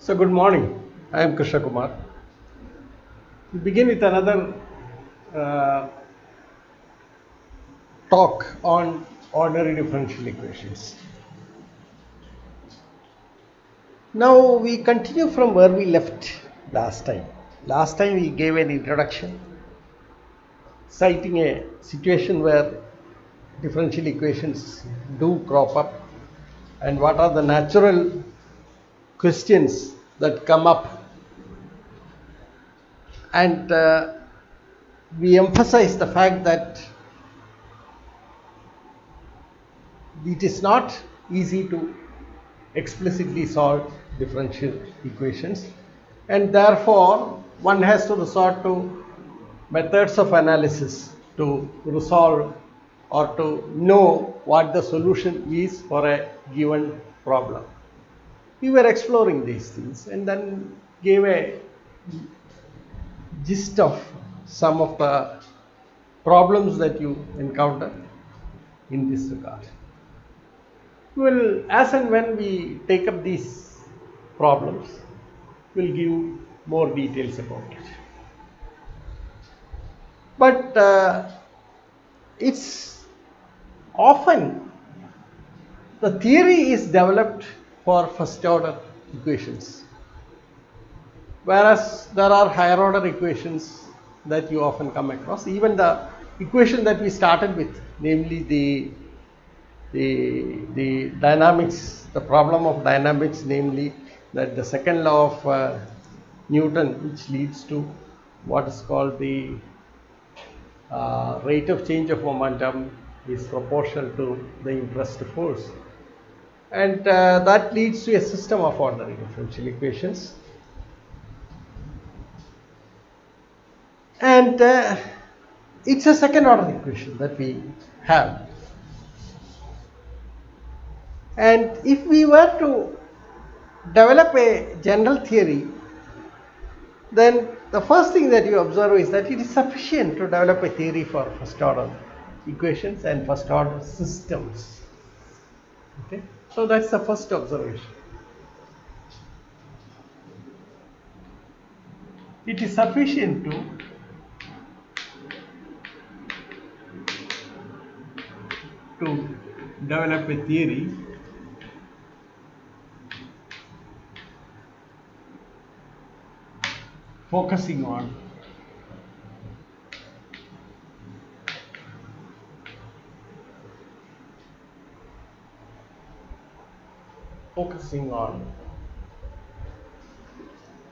So good morning. I am Krishna Kumar. We begin with another uh, talk on ordinary differential equations. Now we continue from where we left last time. Last time we gave an introduction citing a situation where differential equations do crop up and what are the natural questions that come up, and we emphasize the fact that it is not easy to explicitly solve differential equations, and therefore one has to resort to methods of analysis to resolve or to know what the solution is for a given problem. We were exploring these things and then gave a gist of some of the problems that you encounter in this regard. Well, as and when we take up these problems, we'll give more details about it. But it's often the theory is developed for first order equations, whereas there are higher order equations that you often come across. Even the equation that we started with, namely the dynamics, the problem of dynamics, namely that the second law of Newton, which leads to what is called the rate of change of momentum is proportional to the interest force, and that leads to a system of ordinary differential equations. And it's a second order equation that we have. And if we were to develop a general theory, then the first thing that you observe is that it is sufficient to develop a theory for first order equations and first order systems. Okay, so that's the first observation. It is sufficient to develop a theory focusing on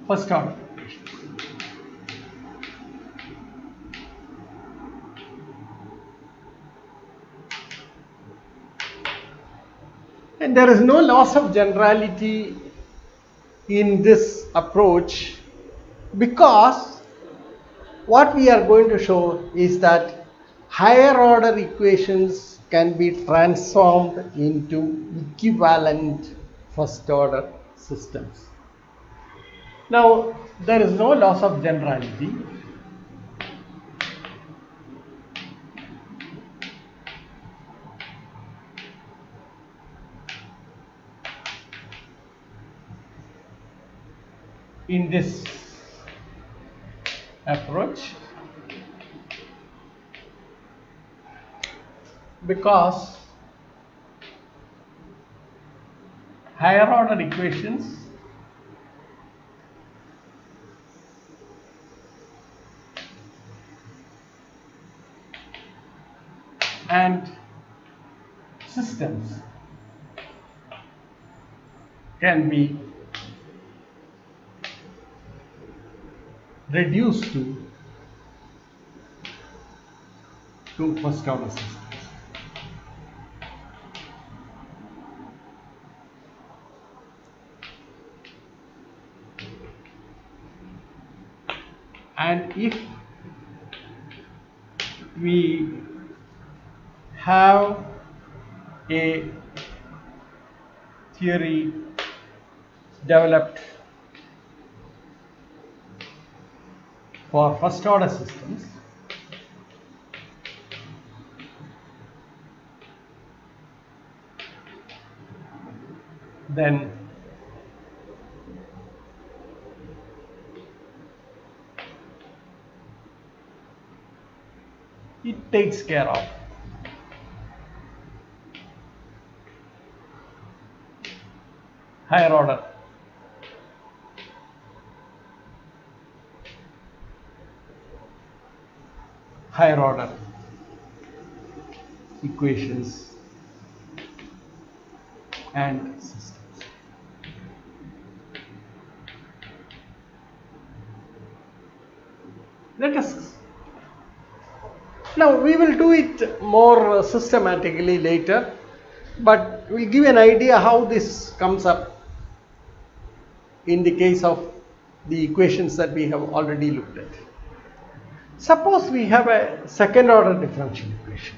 first order equations. And there is no loss of generality in this approach, because what we are going to show is that higher order equations can be transformed into equivalent first order systems. Now, there is no loss of generality. In this approach, because higher order equations and systems can be reduced to first order systems. And if we have a theory developed for first order systems, then it takes care of higher order equations and systems. Let us now, we will do it more systematically later, but we'll give an idea how this comes up in the case of the equations that we have already looked at. Suppose we have a second order differential equation.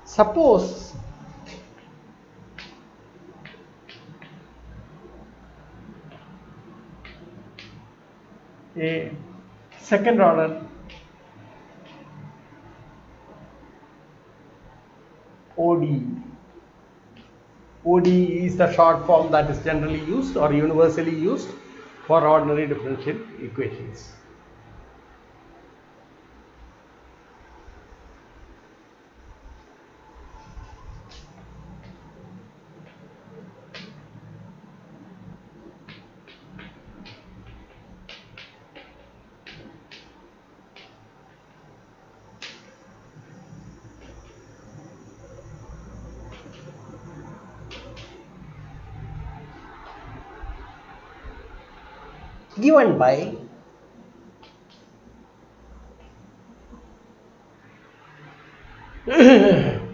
Suppose a second order ODE. ODE is the short form that is generally used or universally used for ordinary differential equations. Given by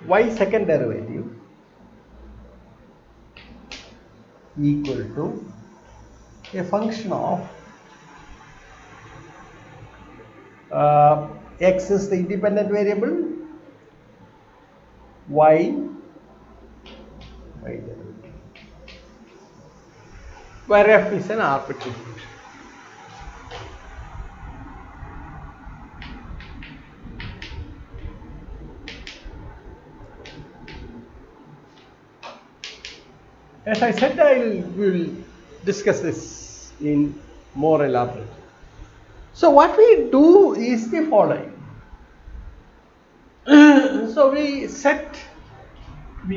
y second derivative equal to a function of x is the independent variable, y derivative, where f is an arbitrary function. As I said, we will discuss this in more elaborate. So what we do is the following. So we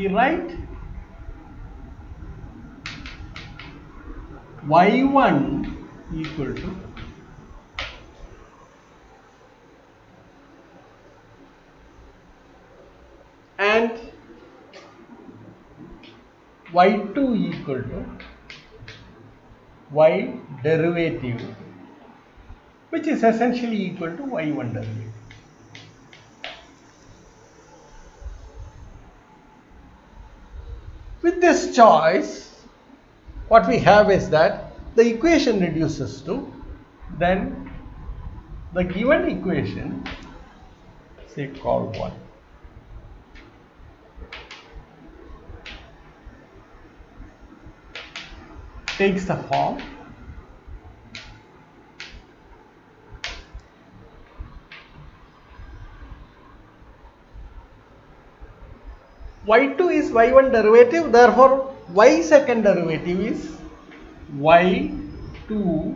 write y1 equal to and y2 equal to y derivative, which is essentially equal to y1 derivative. With this choice, what we have is that the equation reduces to then the given equation, say called 1. Takes the form y2 is y1 derivative, therefore y second derivative is y2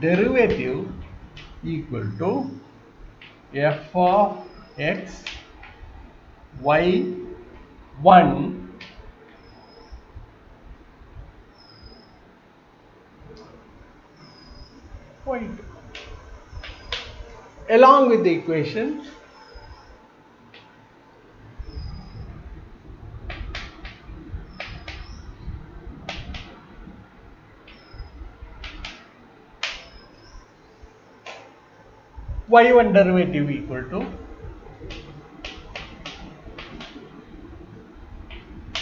derivative equal to f of x y1 y2 along with the equation y1 derivative equal to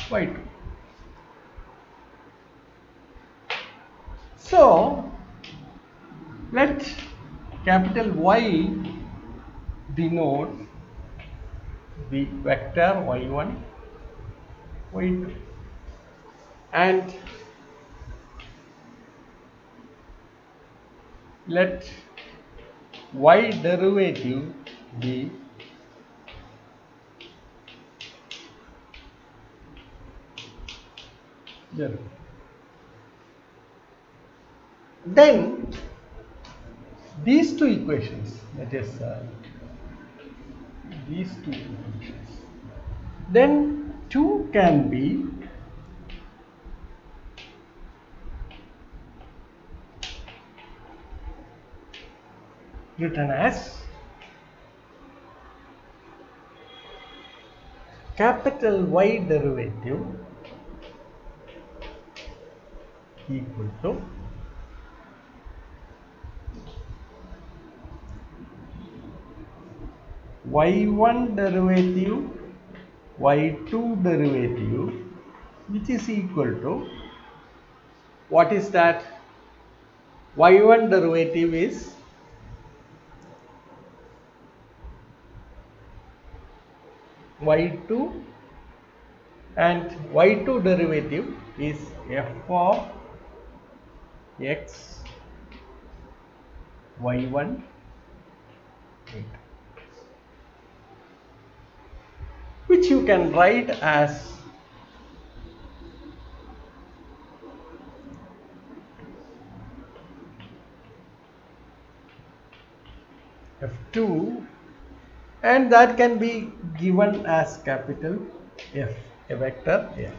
y2. So let capital Y denote the vector y1, y2, and let y derivative be derivative. Then these two equations, that is these two functions. Then 2 can be written as capital Y derivative equal to y1 derivative y2 derivative, which is equal to, what is that? Y1 derivative is y2 and y2 derivative is f of x y1 which you can write as f2, and that can be given as capital F, a vector F.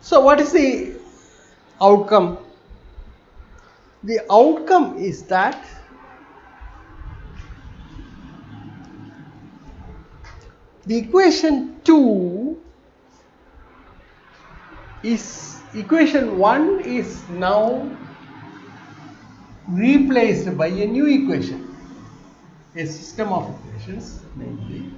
So what is the outcome? The outcome is that the equation 2 is, equation 1 is now replaced by a new equation, a system of equations, namely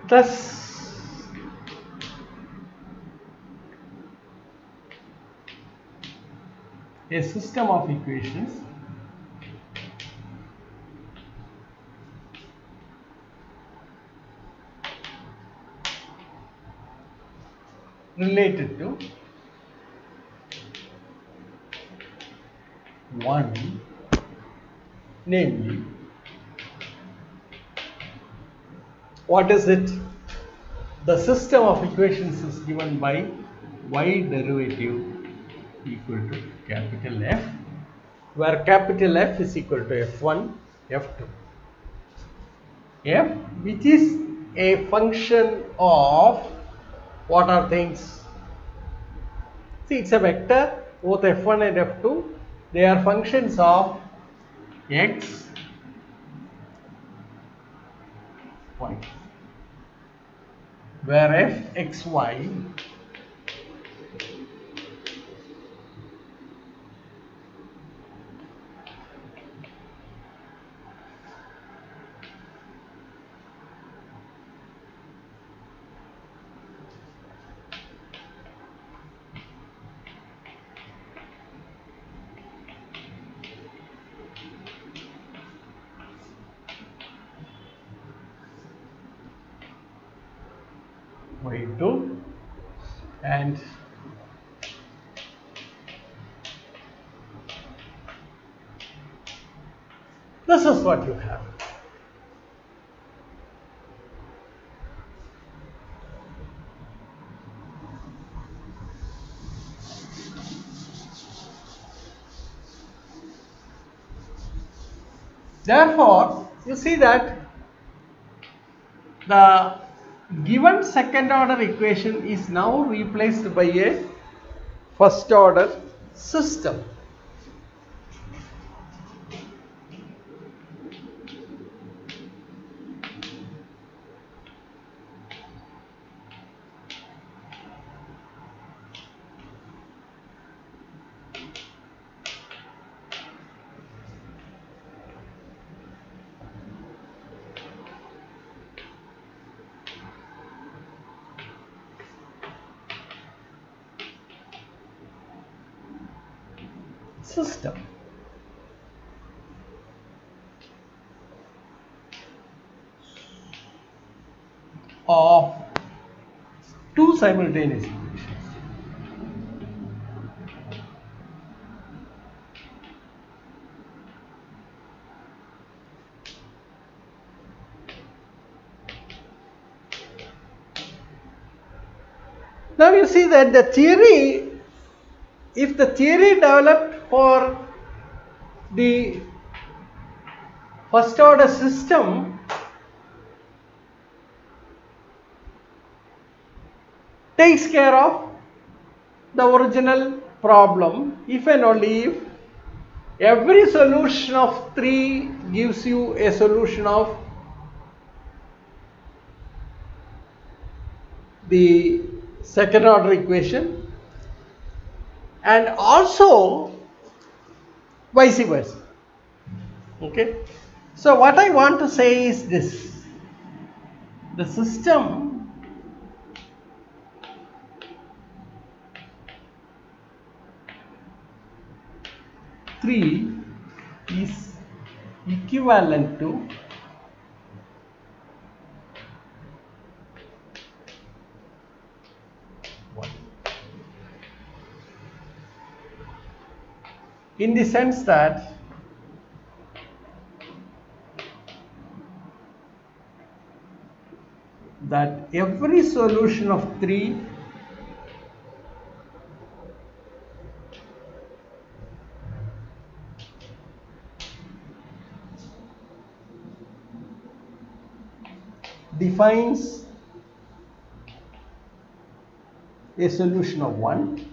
thus a system of equations related to 1, namely, what is it? The system of equations is given by y derivative equal to capital F, where capital F is equal to f1, f2. F, which is a function of, what are things? See, it's a vector, both f1 and f2, they are functions of x, y, where f, x, y y2, and this is what you have. Therefore, you see that the given second order equation is now replaced by a first order system. Of two simultaneous equations. Now you see that the theory, if the theory developed for the first order system takes care of the original problem if and only if every solution of 3 gives you a solution of the second order equation, and also vice versa. Okay, so what I want to say is this: the system three is equivalent to one, in the sense that every solution of 3 defines a solution of 1,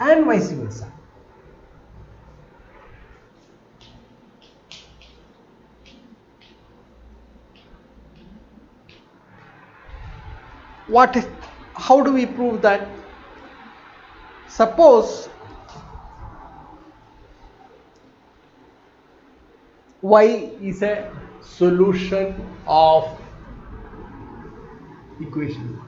and vice versa. How do we prove that? Suppose y is a solution of equation 1.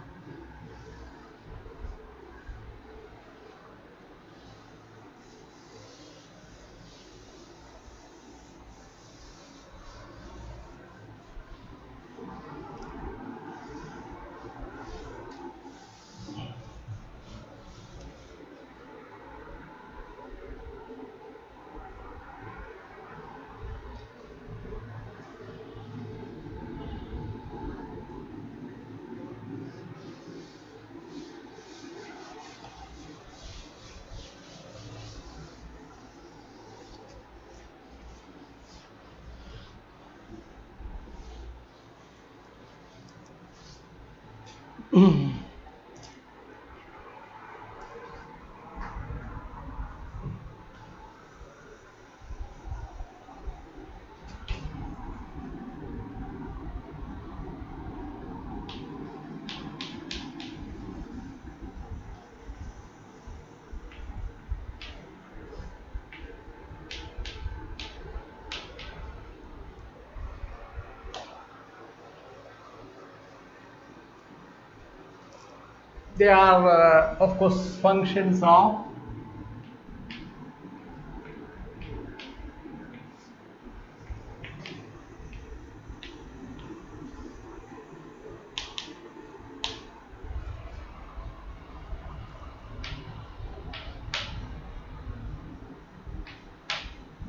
They are of course functions of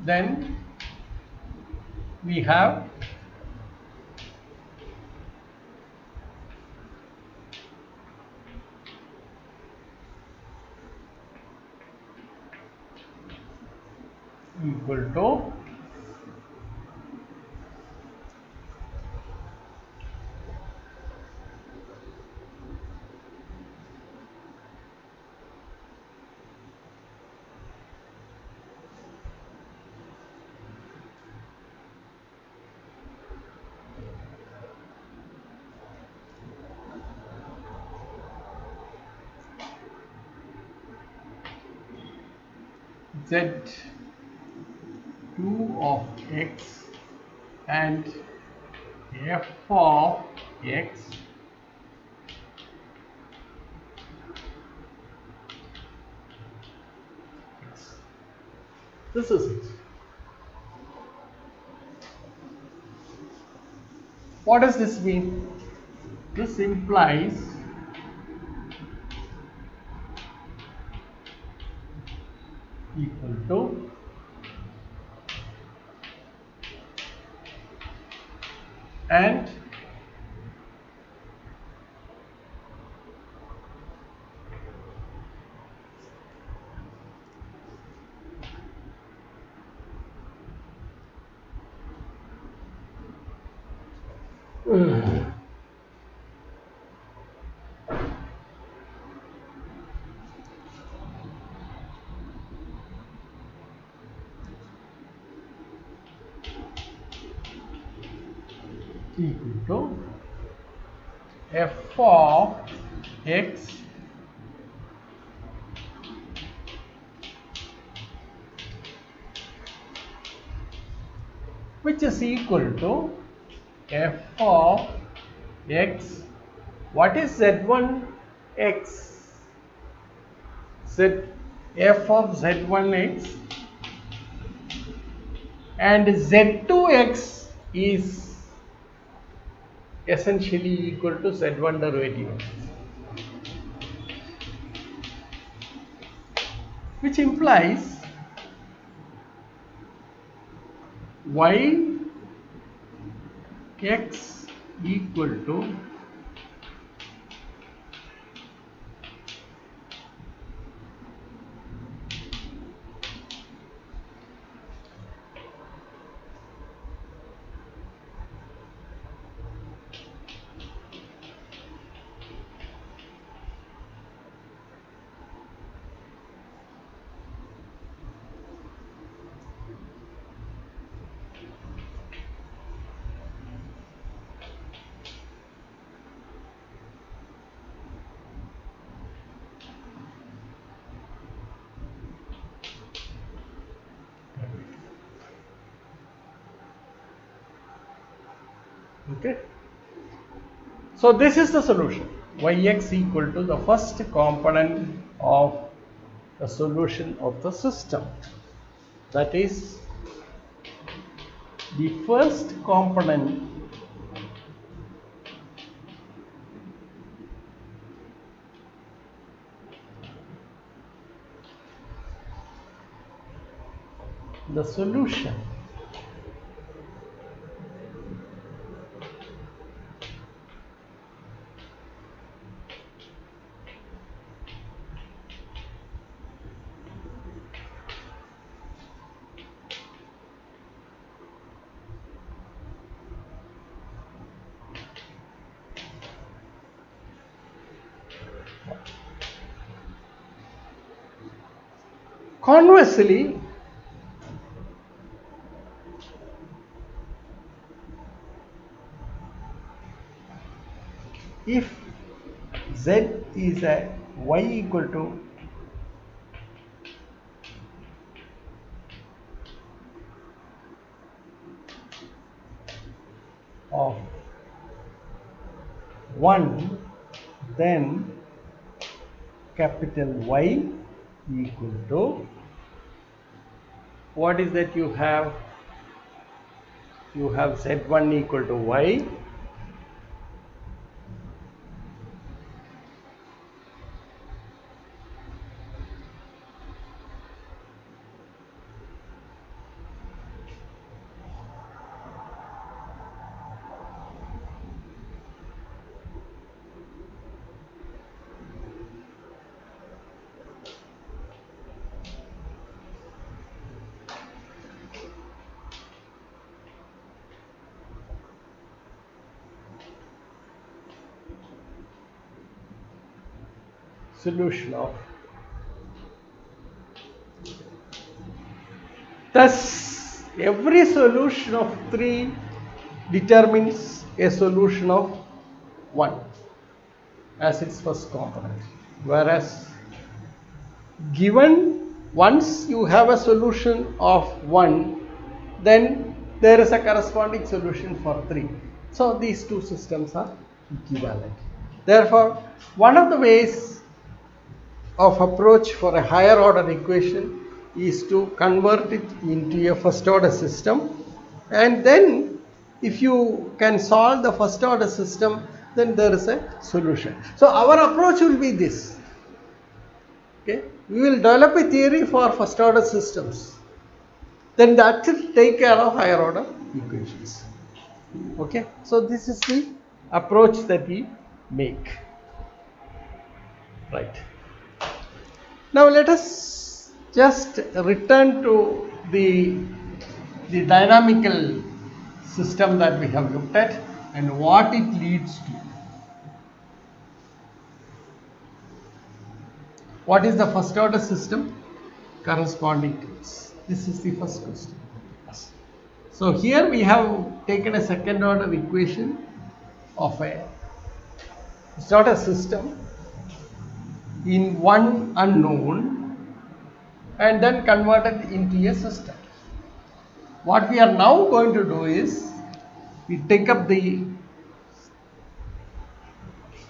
then we have equal to z2 of x and f of x This is it. What does this mean? This implies equal to and equal to f of x which is equal to f of x. What is z1 x? F of z1 x, and z2 x is essentially equal to z1 derivative, which implies y x equal to okay. So this is the solution, yx equal to the first component of the solution of the system, that is the first component the solution conversely. If z is a y equal to of 1, then capital Y equal to, what is that you have? You have z1 equal to y, solution of. Thus, every solution of 3 determines a solution of 1 as its first component. Whereas, given once you have a solution of 1, then there is a corresponding solution for 3. So, these two systems are equivalent. Therefore, one of the ways of approach for a higher order equation is to convert it into a first order system, and then if you can solve the first order system, then there is a solution. So our approach will be this. Okay, we will develop a theory for first order systems, then that will take care of higher order equations. Okay, so this is the approach that we make, right? Now let us just return to the dynamical system that we have looked at and what it leads to. What is the first order system corresponding to this? This is the first question. Yes. So here we have taken a second order equation of a first order system in one unknown and then converted into a system. What we are now going to do is we take up the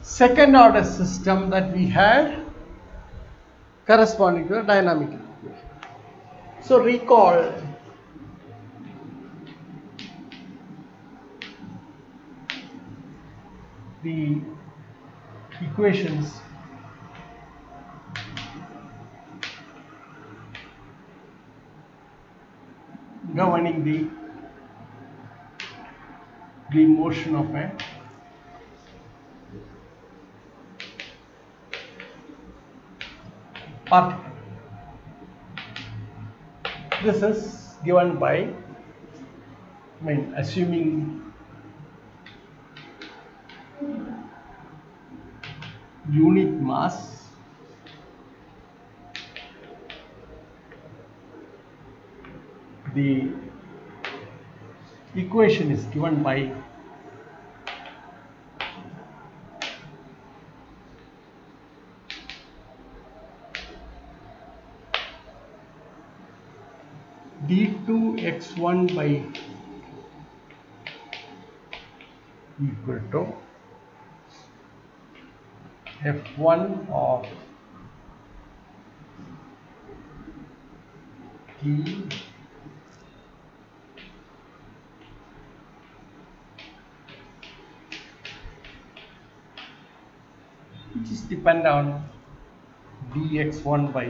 second order system that we had corresponding to a dynamical equation. So recall the equations governing the motion of a particle. This is given by, assuming unit mass, the equation is given by d2x1 by equal to f1 of t which is depend on dx1 by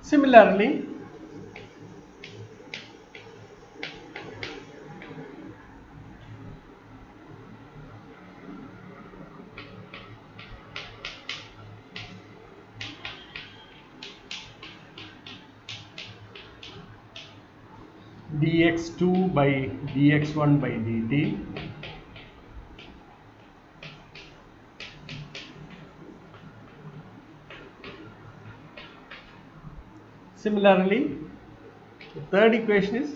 similarly dx2 by dx1 by dt similarly the third equation is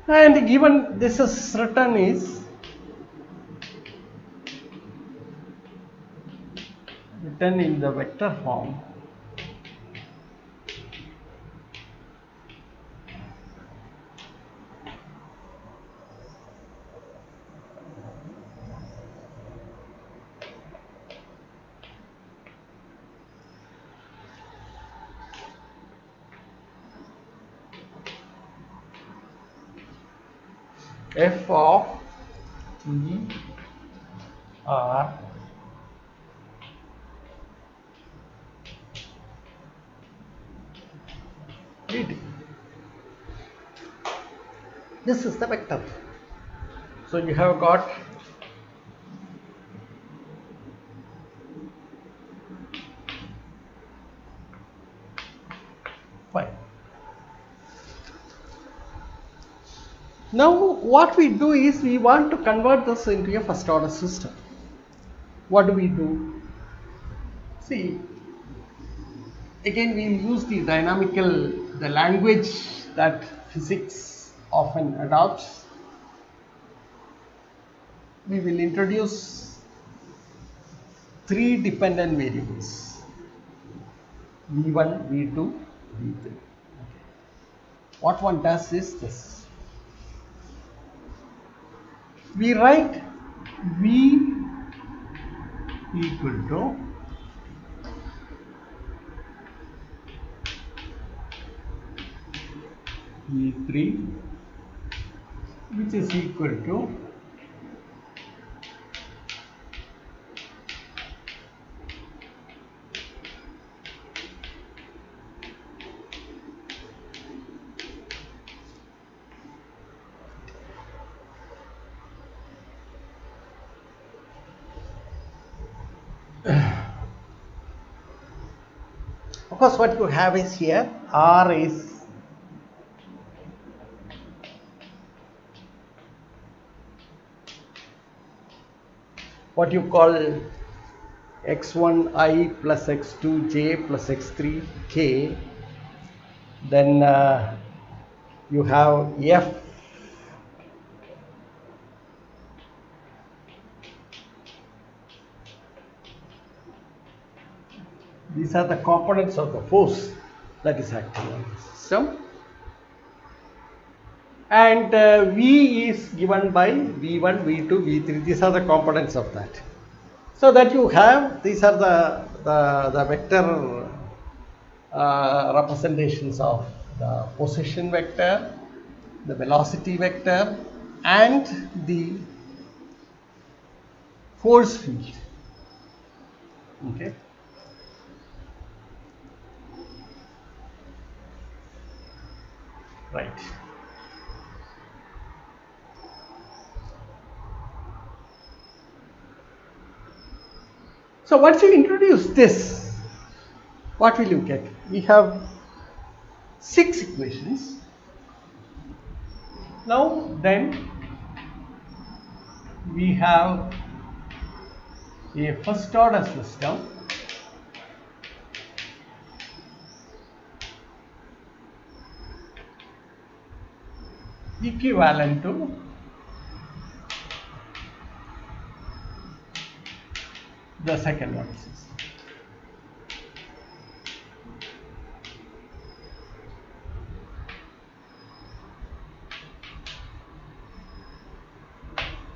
and given this is written is written in the vector form, f of t r dt. This is the vector. So you have got fine. Now what we do is we want to convert this into a first order system. What do we do? See, again we will use the the language that physics often adopts. We will introduce three dependent variables. V1, V2, V3. Okay. What one does is this. We write V equal to V3, which is equal to of course what you have is here R is what you call x1i plus x2j plus x3k. Then you have F these are the components of the force that is acting on the system, and V is given by V1, V2, V3. These are the components of that. So that you have, these are the vector representations of the position vector, the velocity vector, and the force field. Okay. Right. So once you introduce this, what will you get? We have 6 equations. Now then we have a first order system equivalent to the second order system.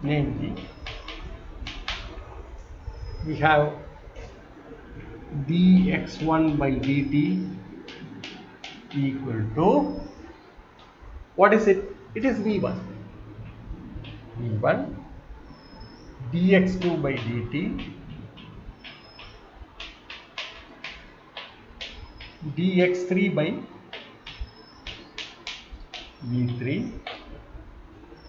Namely, we have dx1 by dt equal to, what is it? It is v1. v1 dx2 by dt dx3 by v3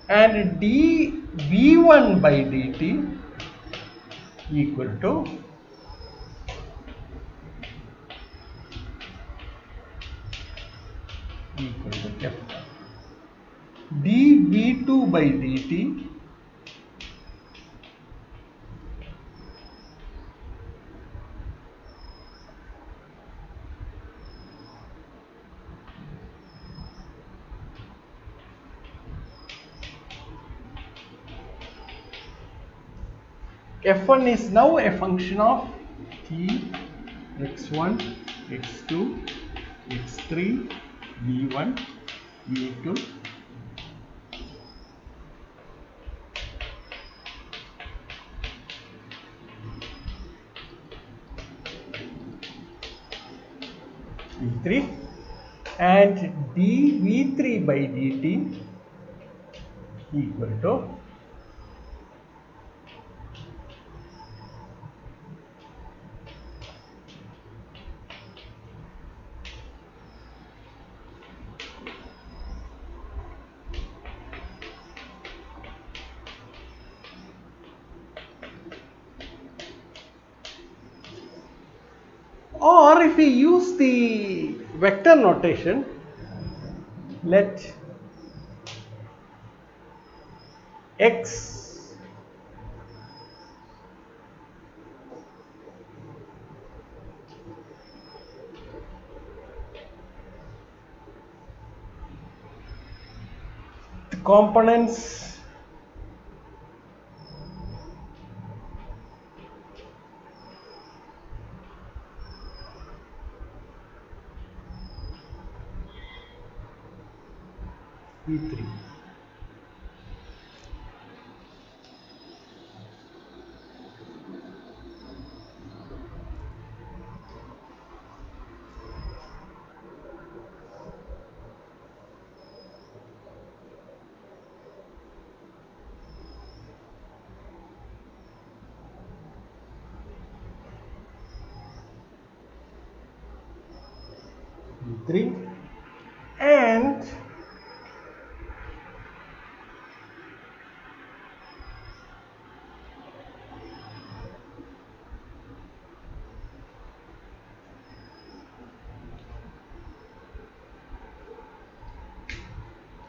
and dv1 by dt equal to f1. dv2 by dt f1 is now a function of t, x1, x2, x3, v1, v2, v3 and dv3 by dt equal to or if we use the vector notation, let x the components E3. E3 and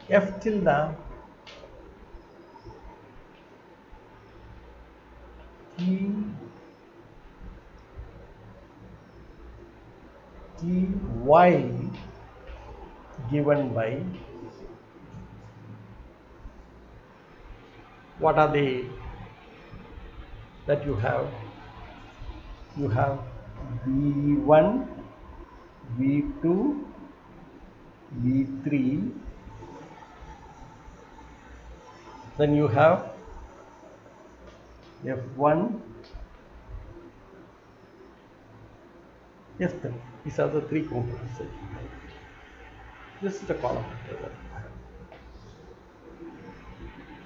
F tilde T y given by, what are they that you have? You have V1, V2, V3, then you have F1, F3. These are the three components. This is the column.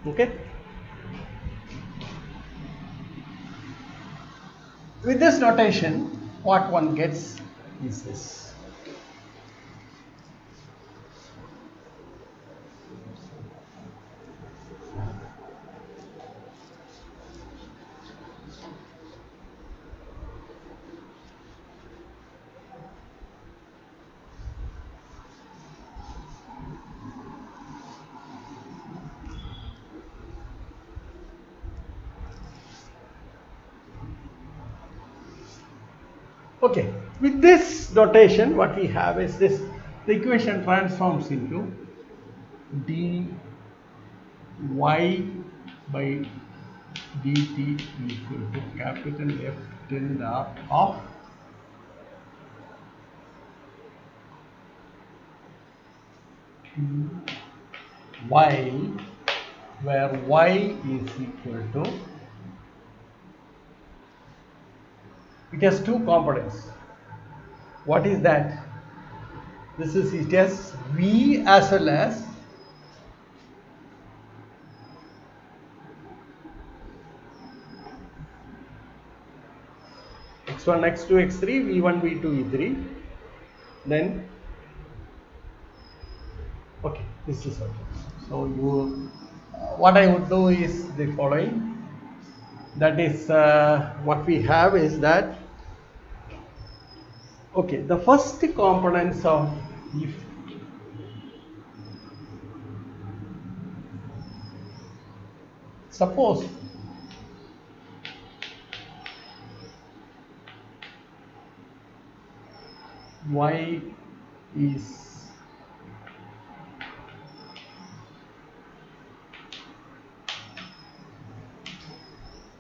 Okay. With this notation, what one gets is this. Okay, with this notation, what we have is this: the equation transforms into dy by dt equal to capital F tilde of t while, where y is equal to, it has two components. What is that? This is, it has v as well as x1, x2, x3, v1, v2, e3. Then, okay, this is okay. So you, what I would do is the following. That is, what we have is that, okay, the first components of, if suppose y is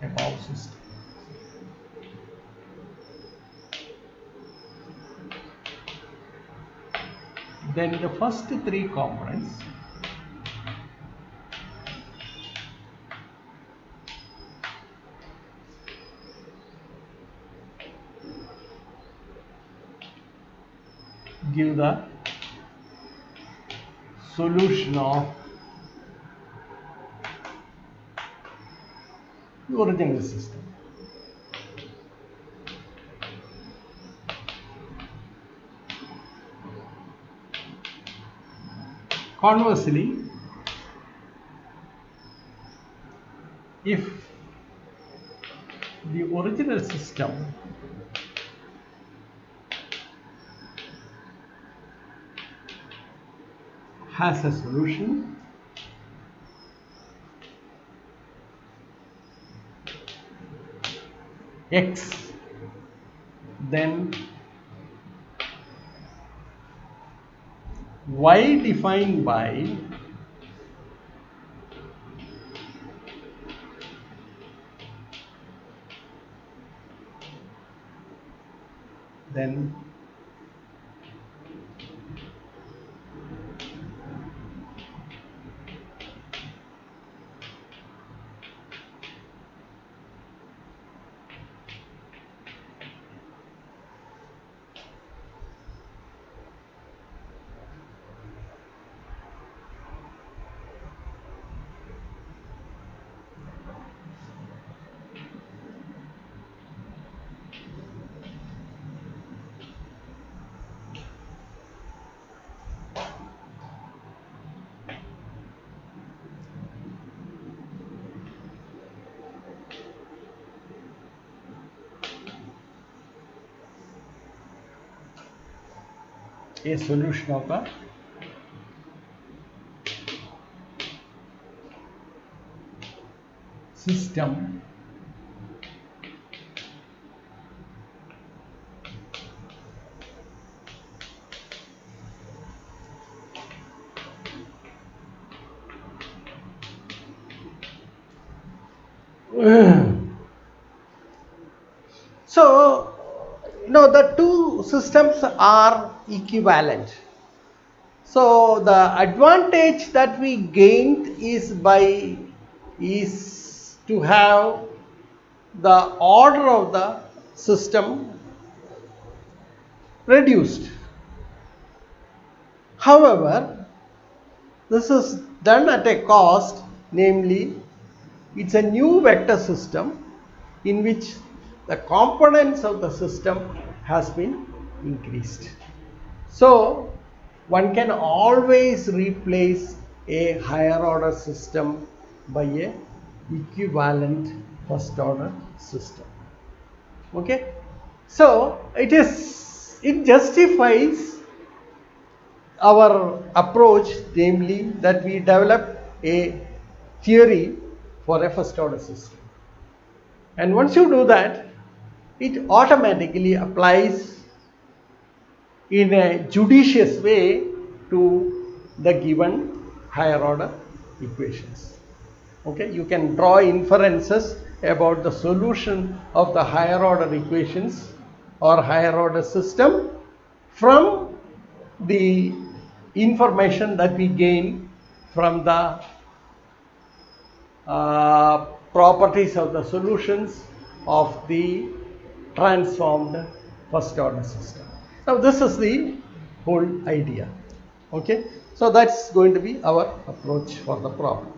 a power system, then the first three components give the solution of the original system. Conversely, if the original system has a solution, x, then y defined by then a solution of the system so the two systems are equivalent. So the advantage that we gained is to have the order of the system reduced. However, this is done at a cost, namely it's a new vector system in which the components of the system has been increased. So one can always replace a higher order system by a equivalent first order system. Okay, so it justifies our approach, namely that we develop a theory for a first order system, and once you do that, it automatically applies in a judicious way to the given higher order equations. Okay, you can draw inferences about the solution of the higher order equations or higher order system from the information that we gain from the properties of the solutions of the transformed first order system. Now this is the whole idea. Okay, so that's going to be our approach for the problem.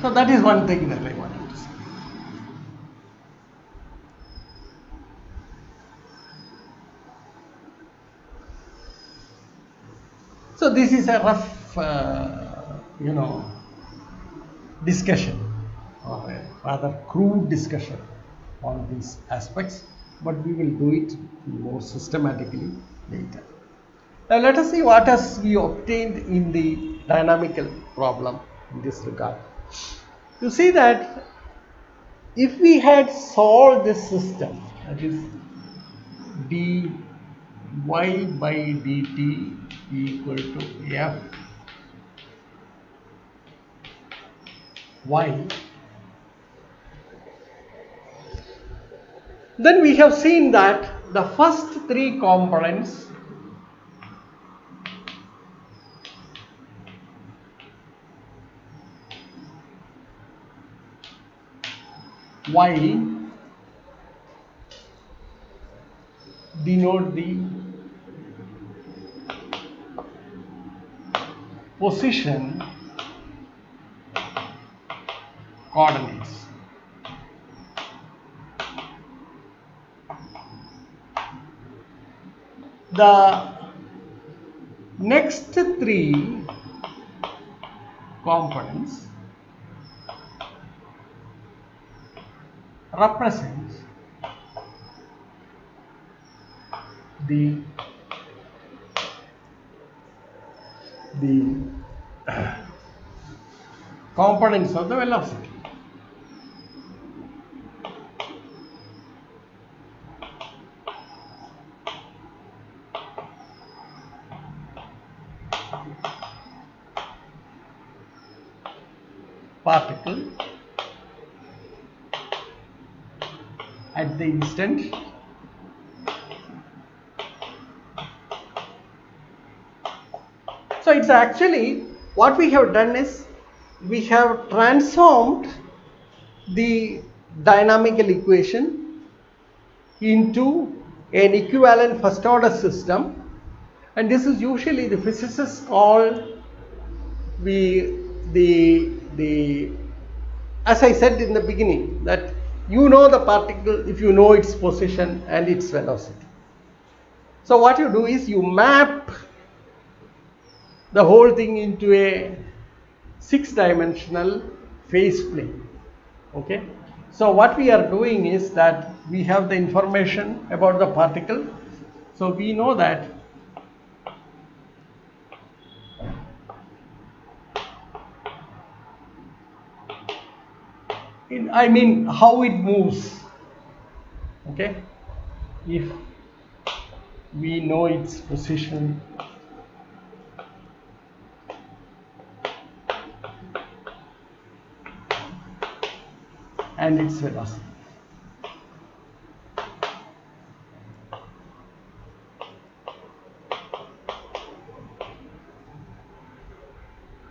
So that is one thing that I wanted to say. So this is a rough discussion, or a rather crude discussion on these aspects, but we will do it more systematically later. Now let us see what has we obtained in the dynamical problem in this regard. You see that if we had solved this system, that is dy by dt equal to f y, then we have seen that the first three components y denote the position coordinates. The next three components represent the components of the velocity. Particle at the instant so it's actually what we have done is we have transformed the dynamical equation into an equivalent first order system, and this is usually the physicists call as I said in the beginning, that the particle if you know its position and its velocity. So what you do is you map the whole thing into a 6-dimensional phase plane. Okay, So what we are doing is that we have the information about the particle. So we know that I mean how it moves. Okay, if we know its position and its velocity.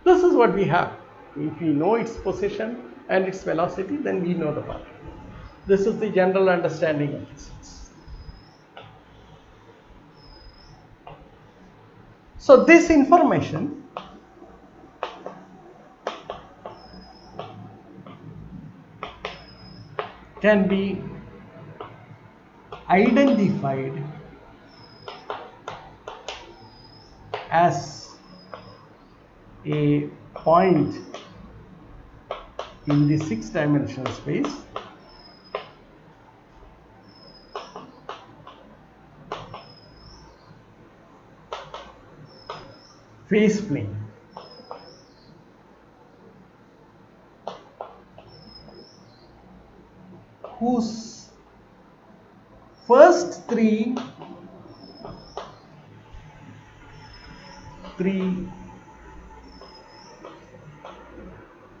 This is what we have. If we know its position and its velocity, then we know the particle. This is the general understanding of physics. So this information can be identified as a point in the 6-dimensional space phase plane. Whose first three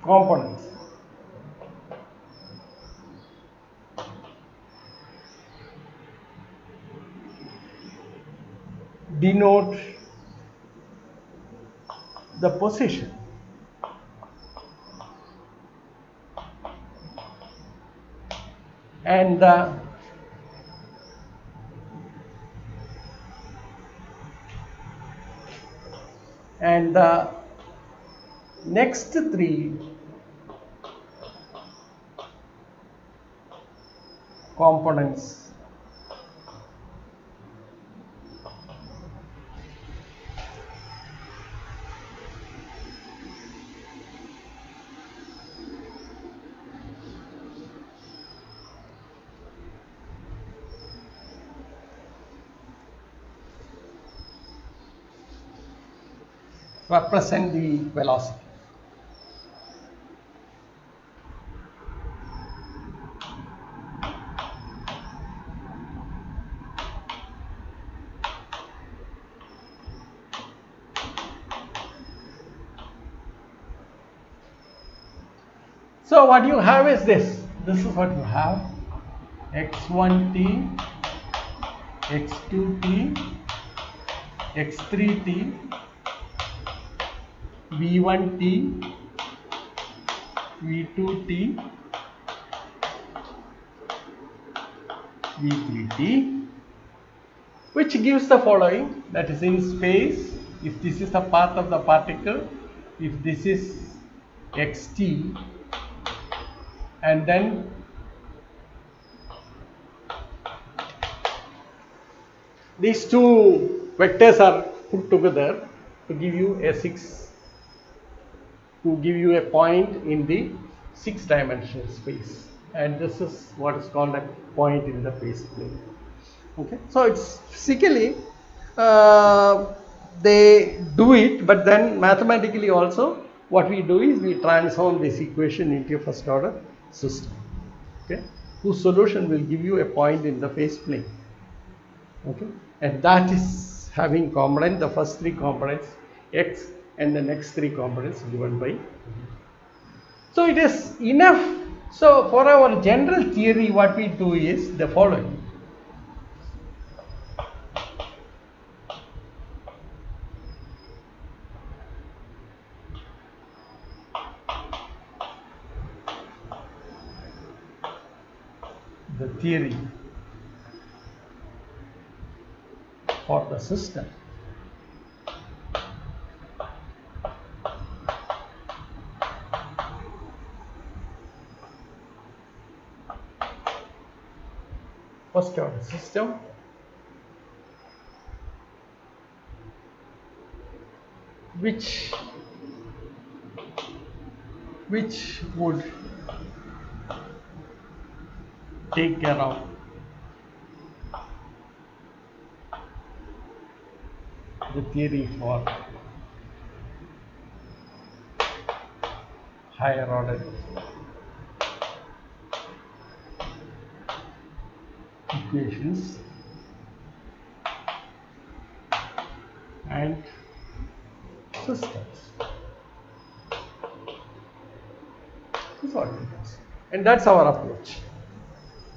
components denote the position and the next three components represent the velocity. So what you have is this. This is what you have: x1t, x2t, x3t, v1t, v2t, v3t, which gives the following, that is in space, if this is the path of the particle, if this is xt, and then these two vectors are put together to give you a point in the 6-dimensional space, and this is what is called a point in the phase plane. Okay, so it's physically they do it, but then mathematically also what we do is we transform this equation into a first order system, okay, whose solution will give you a point in the phase plane. Okay, and that is having component, the first three components x and the next three components given by. So it is enough. So for our general theory, what we do is the following. The theory for the system first order system which would take care of the theory for higher order equations and systems. This is what it is. And that's our approach.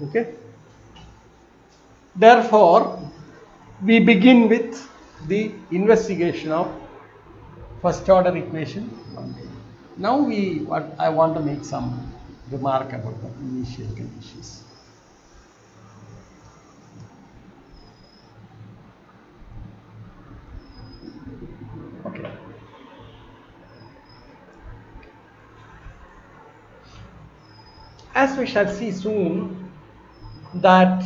Okay. Therefore, we begin with the investigation of first order equation. Now I want to make some remark about the initial conditions. Okay. As we shall see soon, that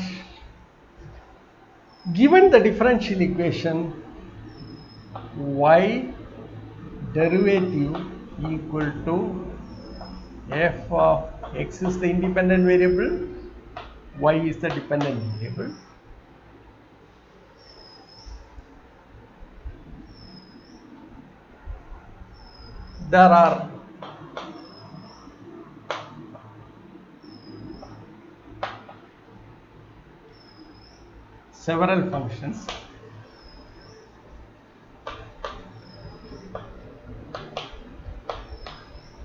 given the differential equation y derivative equal to f of x is the independent variable, y is the dependent variable. There are several functions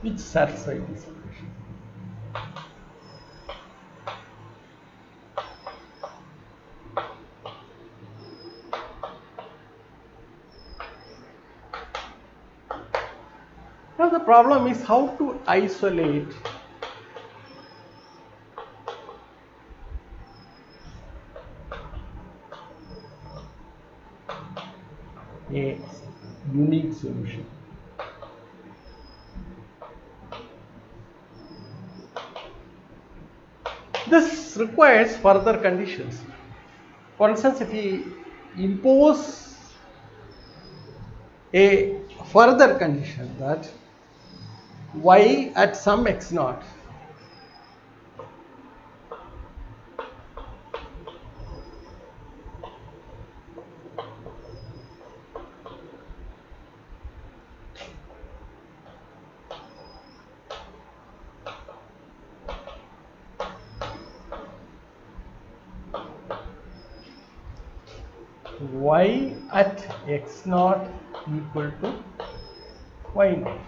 which satisfy this equation. Now the problem is how to isolate a unique solution. This requires further conditions. For instance, if we impose a further condition that y at some x naught y at x naught equal to y naught.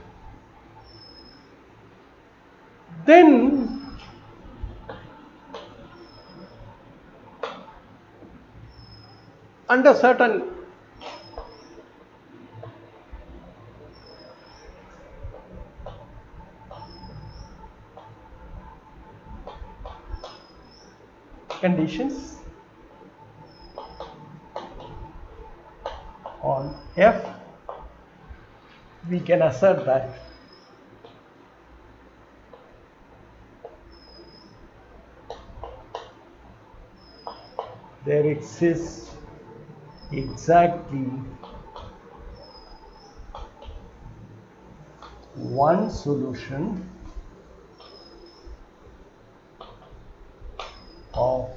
Then under certain conditions on f, we can assert that there exists exactly one solution of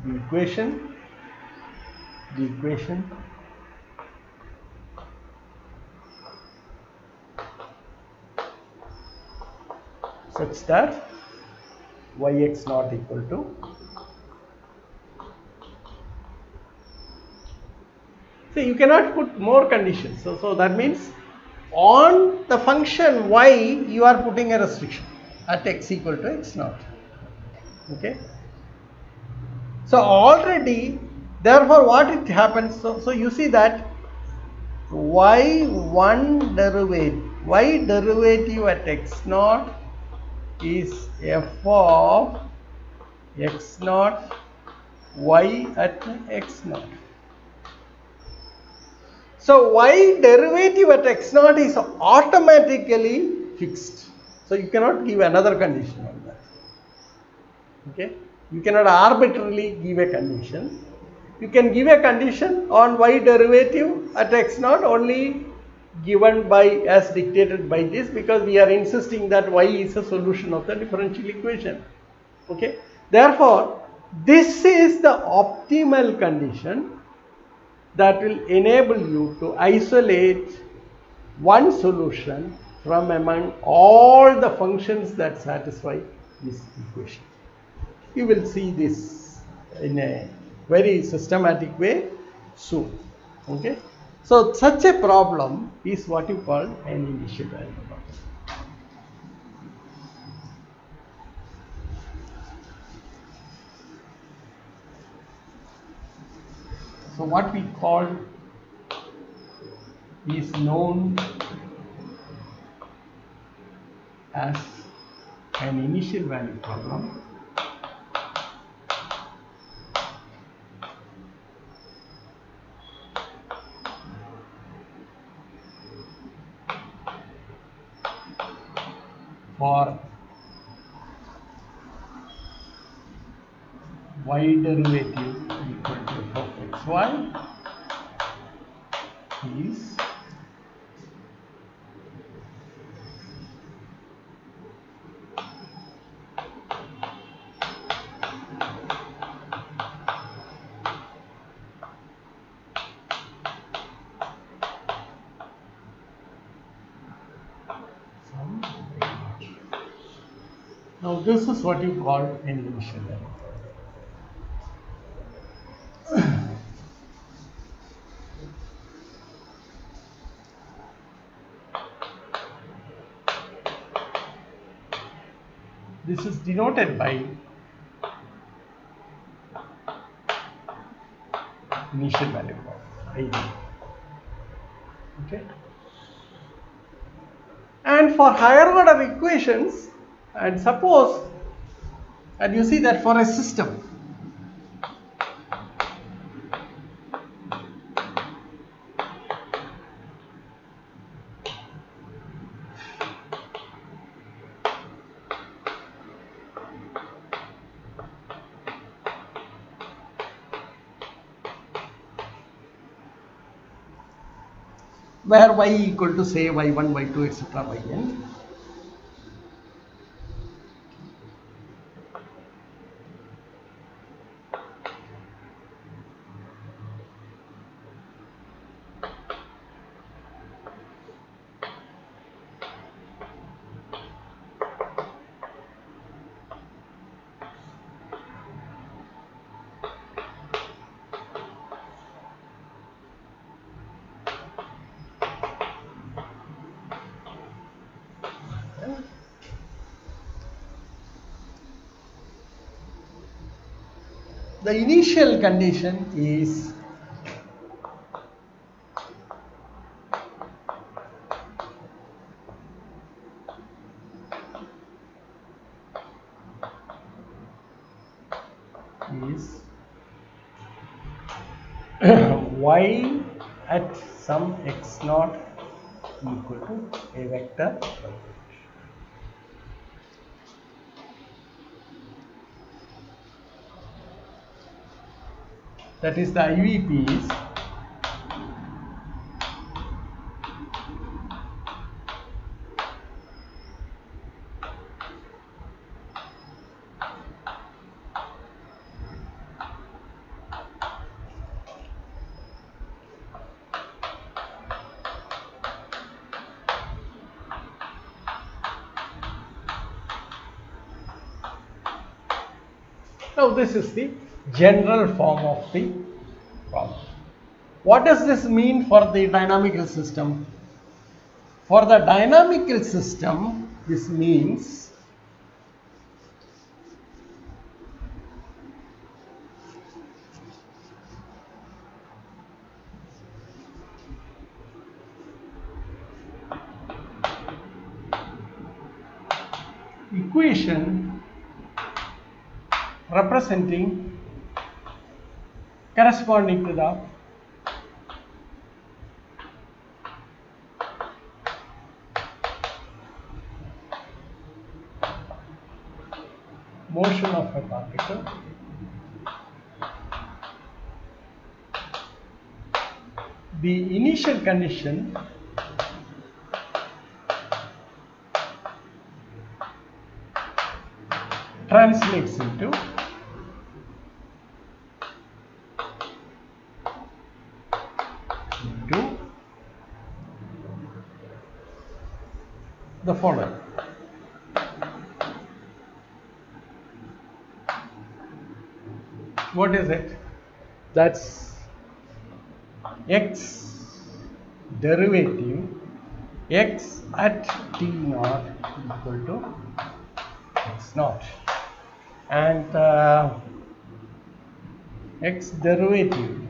the equation such that yx naught equal to see, you cannot put more conditions. So that means on the function y you are putting a restriction at x equal to x naught. Okay. So already, therefore what it happens, so you see that y derivative at x naught is f of x naught y at x naught. So y derivative at x naught is automatically fixed. So you cannot give another condition on that. Okay. You cannot arbitrarily give a condition. You can give a condition on y derivative at x naught only given by as dictated by this, because we are insisting that y is a solution of the differential equation. Okay. Therefore, this is the optimal condition that will enable you to isolate one solution from among all the functions that satisfy this equation. You will see this in a very systematic way soon. Okay, so such a problem is what you call an initial value problem. So what we call is known as an initial value problem for y derivative equal to f of xy is now this is what you call an initial value. This is denoted by initial value problem, ID. Okay. And for higher order equations, and suppose, and you see that for a system, where y equal to say y1, y2, etc. yn, the initial condition is y at some x naught equal to a vector. That is, the IVP is now this is the general form of the problem. What does this mean for the dynamical system? For the dynamical system, this means equation representing corresponding to the motion of a particle the initial condition translates into the following. What is it? That's x derivative x at t naught equal to x naught, and x derivative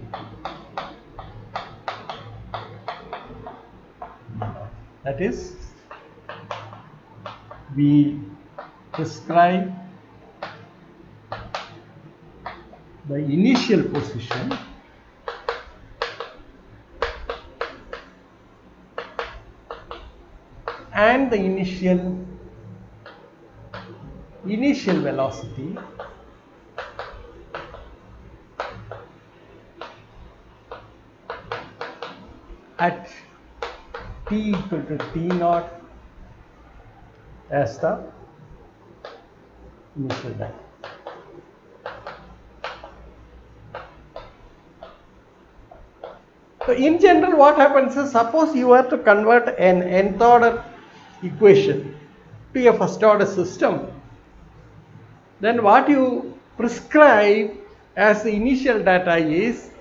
that is we prescribe the initial position and the initial velocity at t equal to t naught as the initial value. So in general, what happens is, suppose you were to convert an nth order equation to a first order system, then what you prescribe as the initial data is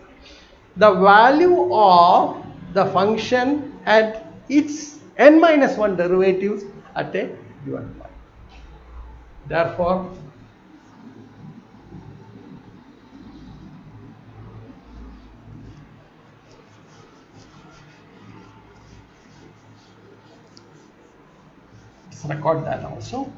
the value of the function at its n-1 derivatives at a given point. Therefore, let's record that also.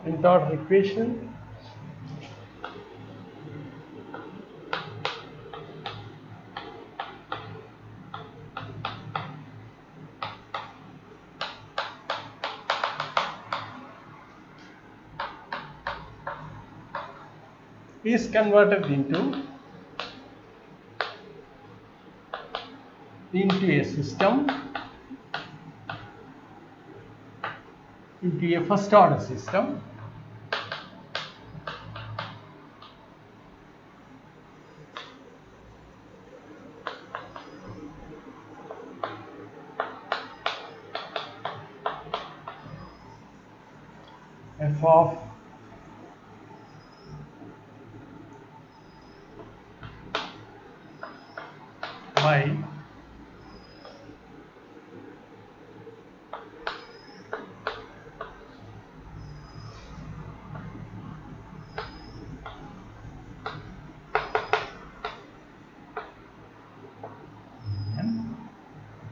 Nth order equation is converted into a system, into a first order system, f of y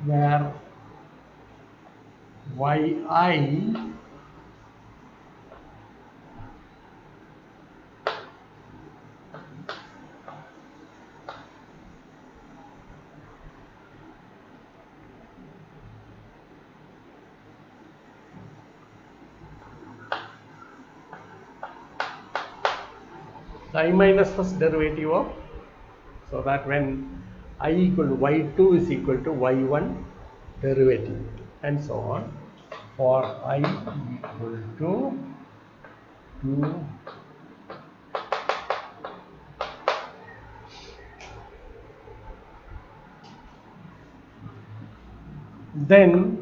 where yi the I minus first derivative of, so that when I equal to y2 is equal to y1 derivative, and so on, for I equal to 2 then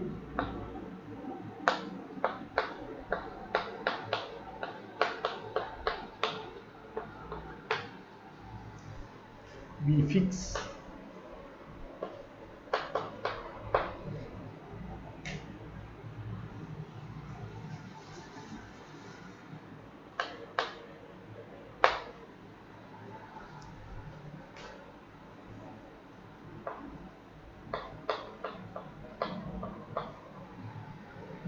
we fix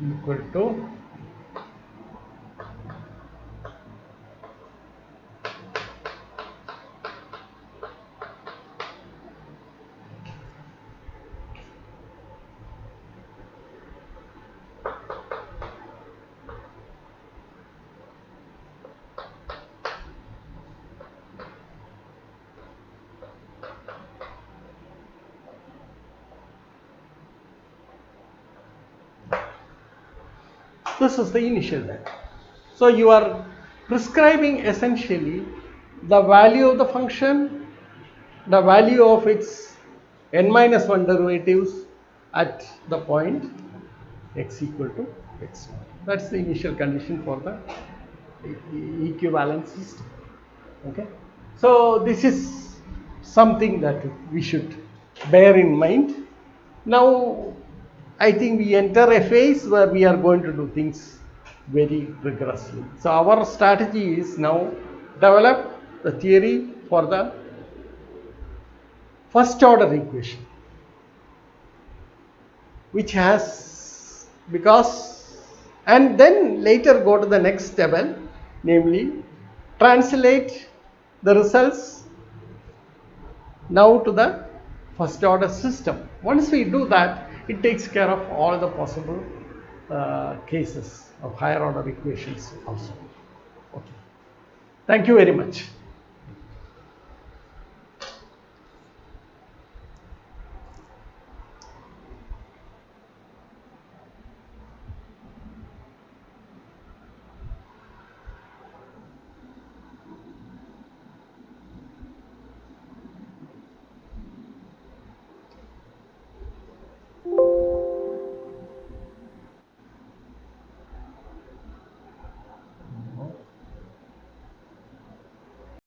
equal to This is the initial data. So you are prescribing essentially the value of the function, the value of its n minus 1 derivatives at the point x equal to x. That's the initial condition for the equivalent system. Okay. So this is something that we should bear in mind. Now I think we enter a phase where we are going to do things very rigorously. So our strategy is now develop the theory for the first order equation, which has, because, and then later go to the next level, namely translate the results now to the first order system. Once we do that, it takes care of all the possible cases of higher order equations also. Okay. Thank you very much.